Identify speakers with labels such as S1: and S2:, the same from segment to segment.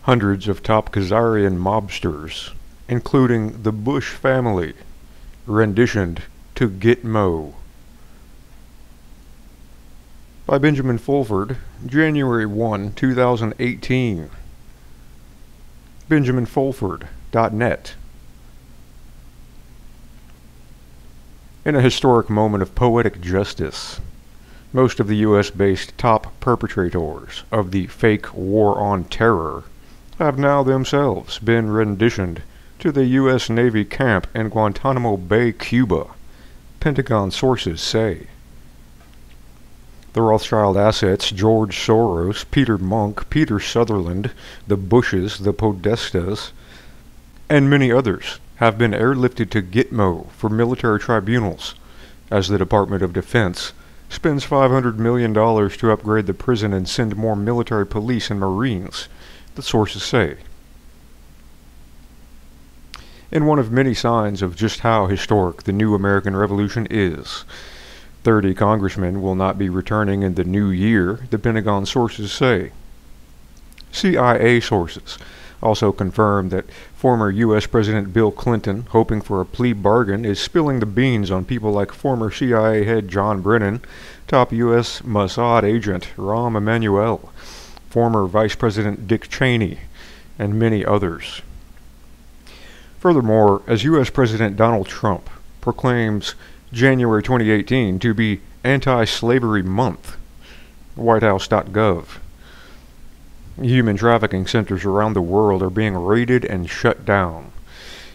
S1: Hundreds of top Khazarian mobsters, including the Bush family, renditioned to Gitmo. By Benjamin Fulford, January 1, 2018. BenjaminFulford.net. In a historic moment of poetic justice, most of the US-based top perpetrators of the fake war on terror have now themselves been renditioned to the U.S. Navy camp in Guantanamo Bay, Cuba, Pentagon sources say. The Rothschild assets, George Soros, Peter Monk, Peter Sutherland, the Bushes, the Podestas, and many others have been airlifted to Gitmo for military tribunals, as the Department of Defense spends $500 million to upgrade the prison and send more military police and Marines, the sources say. In one of many signs of just how historic the new American Revolution is, 30 congressmen will not be returning in the new year, the Pentagon sources say. CIA sources also confirmed that former U.S. President Bill Clinton, hoping for a plea bargain, is spilling the beans on people like former CIA head John Brennan, top U.S. Mossad agent Rahm Emanuel, former Vice President Dick Cheney, and many others. Furthermore, as U.S. President Donald Trump proclaims January 2018 to be Anti-Slavery Month, WhiteHouse.gov, human trafficking centers around the world are being raided and shut down.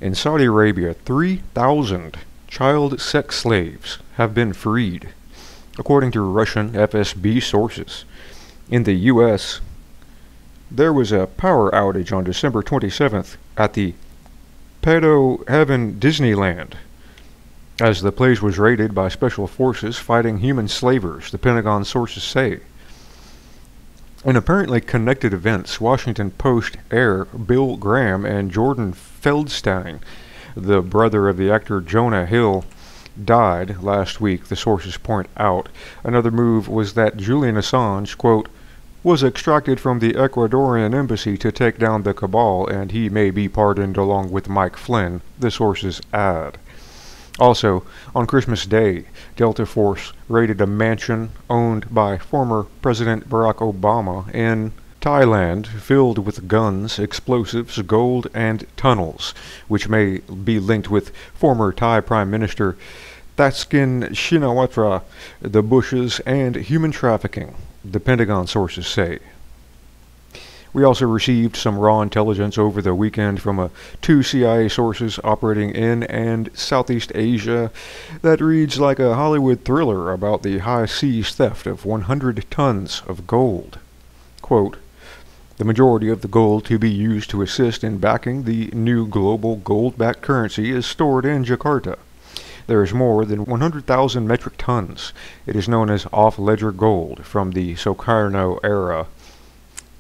S1: In Saudi Arabia, 3,000 child sex slaves have been freed, according to Russian FSB sources. In the U.S., there was a power outage on December 27th at the Pedo Heaven Disneyland, as the place was raided by special forces fighting human slavers, the Pentagon sources say. In apparently connected events, Washington Post heir Bill Graham and Jordan Feldstein, the brother of the actor Jonah Hill, died last week, the sources point out. Another move was that Julian Assange, quote, was extracted from the Ecuadorian embassy to take down the cabal, and he may be pardoned along with Mike Flynn, the sources add. Also, on Christmas Day, Delta Force raided a mansion owned by former President Barack Obama in Thailand, filled with guns, explosives, gold, and tunnels, which may be linked with former Thai Prime Minister Thaksin Shinawatra, the Bushes, and human trafficking, the Pentagon sources say. We also received some raw intelligence over the weekend from two CIA sources operating in and Southeast Asia that reads like a Hollywood thriller about the high seas theft of 100 tons of gold. Quote, the majority of the gold to be used to assist in backing the new global gold-backed currency is stored in Jakarta. There is more than 100,000 metric tons. It is known as off-ledger gold from the Sukarno era.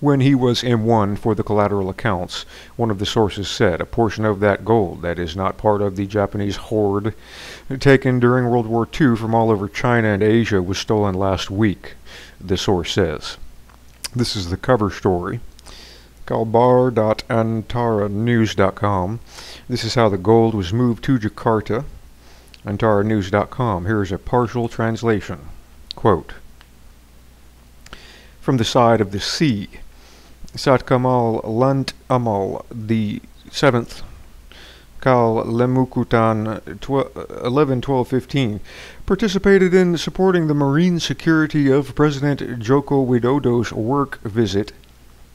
S1: When he was M1 for the collateral accounts, one of the sources said a portion of that gold that is not part of the Japanese hoard taken during World War II from all over China and Asia was stolen last week, the source says. This is the cover story. Kalbar.antaranews.com. This is how the gold was moved to Jakarta. Antaranews.com. Here is a partial translation. Quote, from the side of the sea, Satkamal Lant Amal the 7th, Kal Lemukutan 11-12-15, participated in supporting the marine security of President Joko Widodo's work visit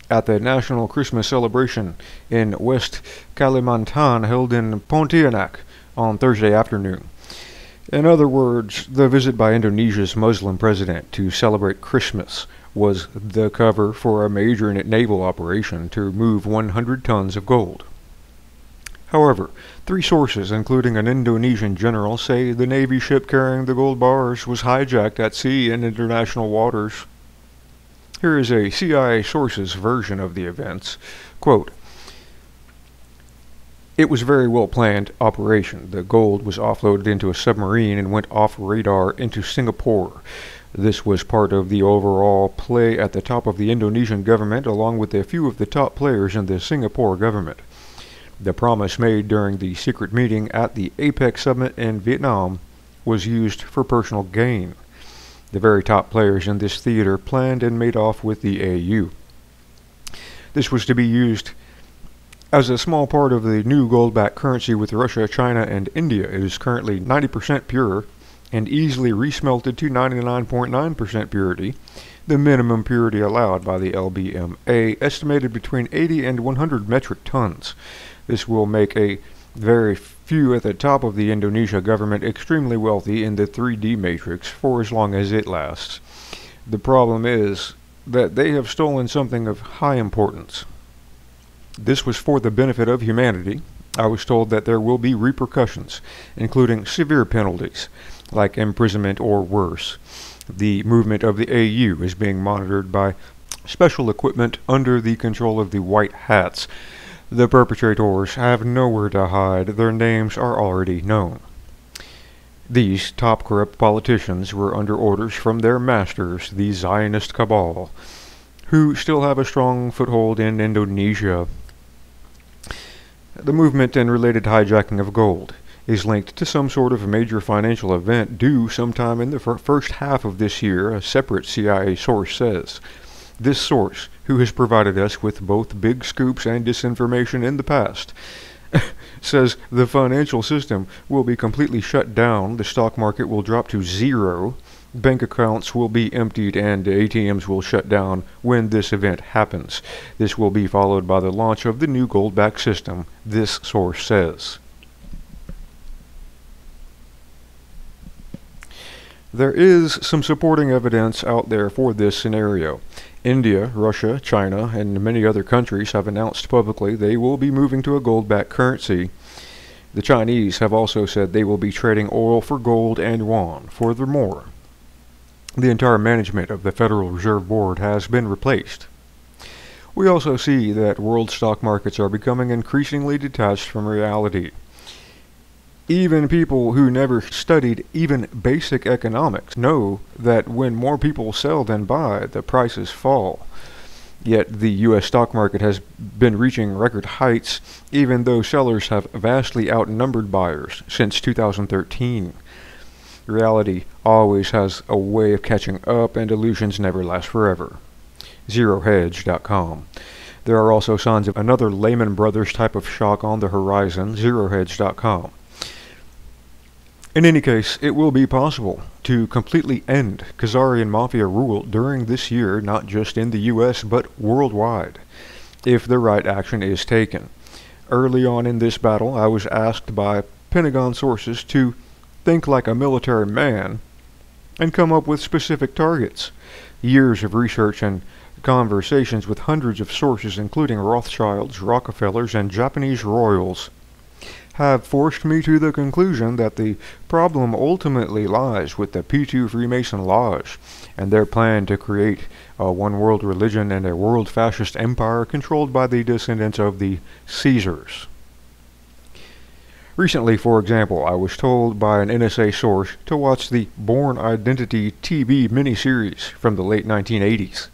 S1: at the National Christmas celebration in West Kalimantan held in Pontianak on Thursday afternoon. In other words, the visit by Indonesia's Muslim president to celebrate Christmas was the cover for a major naval operation to remove 100 tons of gold. However, three sources, including an Indonesian general, say the Navy ship carrying the gold bars was hijacked at sea in international waters. Here is a CIA source's version of the events. Quote, it was a very well planned operation. The gold was offloaded into a submarine and went off radar into Singapore. This was part of the overall play at the top of the Indonesian government, along with a few of the top players in the Singapore government. The promise made during the secret meeting at the APEC summit in Vietnam was used for personal gain. The very top players in this theater planned and made off with the AU. This was to be used as a small part of the new gold-backed currency with Russia, China, and India. It is currently 90% pure and easily resmelted to 99.9% purity, the minimum purity allowed by the LBMA, estimated between 80 and 100 metric tons. This will make a very few at the top of the Indonesia government extremely wealthy in the 3D matrix for as long as it lasts. The problem is that they have stolen something of high importance. This was for the benefit of humanity. I was told that there will be repercussions, including severe penalties, like imprisonment or worse. The movement of the AU is being monitored by special equipment under the control of the White Hats. The perpetrators have nowhere to hide. Their names are already known. These top corrupt politicians were under orders from their masters, the Zionist cabal, who still have a strong foothold in Indonesia. The movement and related hijacking of gold is linked to some sort of major financial event due sometime in the first half of this year, a separate CIA source says. This source, who has provided us with both big scoops and disinformation in the past, says the financial system will be completely shut down, the stock market will drop to zero, bank accounts will be emptied, and ATMs will shut down when this event happens. This will be followed by the launch of the new gold-backed system, this source says. There is some supporting evidence out there for this scenario. India, Russia, China, and many other countries have announced publicly they will be moving to a gold-backed currency. The Chinese have also said they will be trading oil for gold and yuan. Furthermore, the entire management of the Federal Reserve Board has been replaced. We also see that world stock markets are becoming increasingly detached from reality. Even people who never studied even basic economics know that when more people sell than buy, the prices fall. Yet the U.S. stock market has been reaching record heights, even though sellers have vastly outnumbered buyers since 2013. Reality always has a way of catching up, and illusions never last forever. ZeroHedge.com. There are also signs of another Lehman Brothers type of shock on the horizon. ZeroHedge.com. In any case, it will be possible to completely end Khazarian mafia rule during this year, not just in the US, but worldwide, if the right action is taken. Early on in this battle, I was asked by Pentagon sources to think like a military man and come up with specific targets. Years of research and conversations with hundreds of sources, including Rothschilds, Rockefellers, and Japanese royals, have forced me to the conclusion that the problem ultimately lies with the P2 Freemason Lodge and their plan to create a one-world religion and a world fascist empire controlled by the descendants of the Caesars. Recently, for example, I was told by an NSA source to watch the Born Identity TV miniseries from the late 1980s.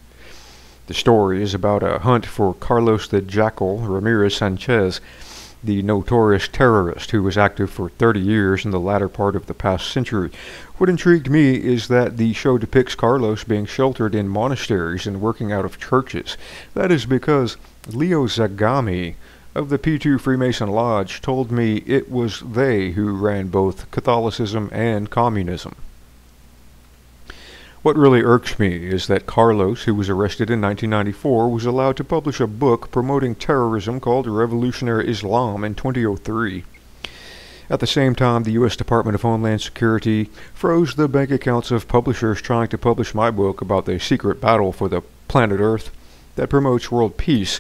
S1: The story is about a hunt for Carlos the Jackal Ramirez Sanchez, the notorious terrorist who was active for 30 years in the latter part of the past century. What intrigued me is that the show depicts Carlos being sheltered in monasteries and working out of churches. That is because Leo Zagami of the P2 Freemason Lodge told me it was they who ran both Catholicism and communism. What really irks me is that Carlos, who was arrested in 1994, was allowed to publish a book promoting terrorism called Revolutionary Islam in 2003. At the same time, the U.S. Department of Homeland Security froze the bank accounts of publishers trying to publish my book about the secret battle for the planet Earth that promotes world peace.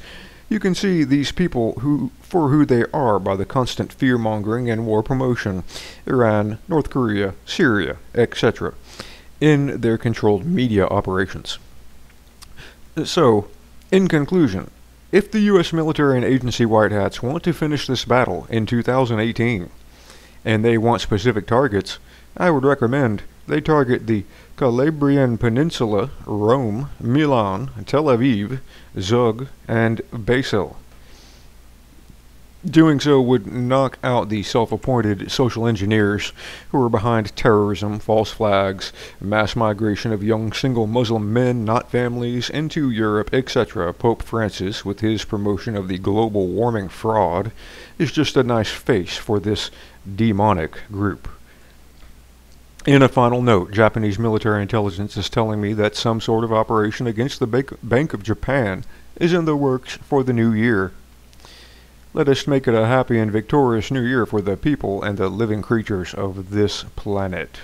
S1: You can see these people for who they are by the constant fear-mongering and war promotion, Iran, North Korea, Syria, etc., in their controlled media operations. So, in conclusion, if the U.S. military and agency white hats want to finish this battle in 2018, and they want specific targets, I would recommend They target the Calabrian Peninsula, Rome, Milan, Tel Aviv, Zug, and Basel. Doing so would knock out the self-appointed social engineers who are behind terrorism, false flags, mass migration of young single Muslim men, not families, into Europe, etc. Pope Francis, with his promotion of the global warming fraud, is just a nice face for this demonic group. In a final note, Japanese military intelligence is telling me that some sort of operation against the Bank of Japan is in the works for the new year. Let us make it a happy and victorious new year for the people and the living creatures of this planet.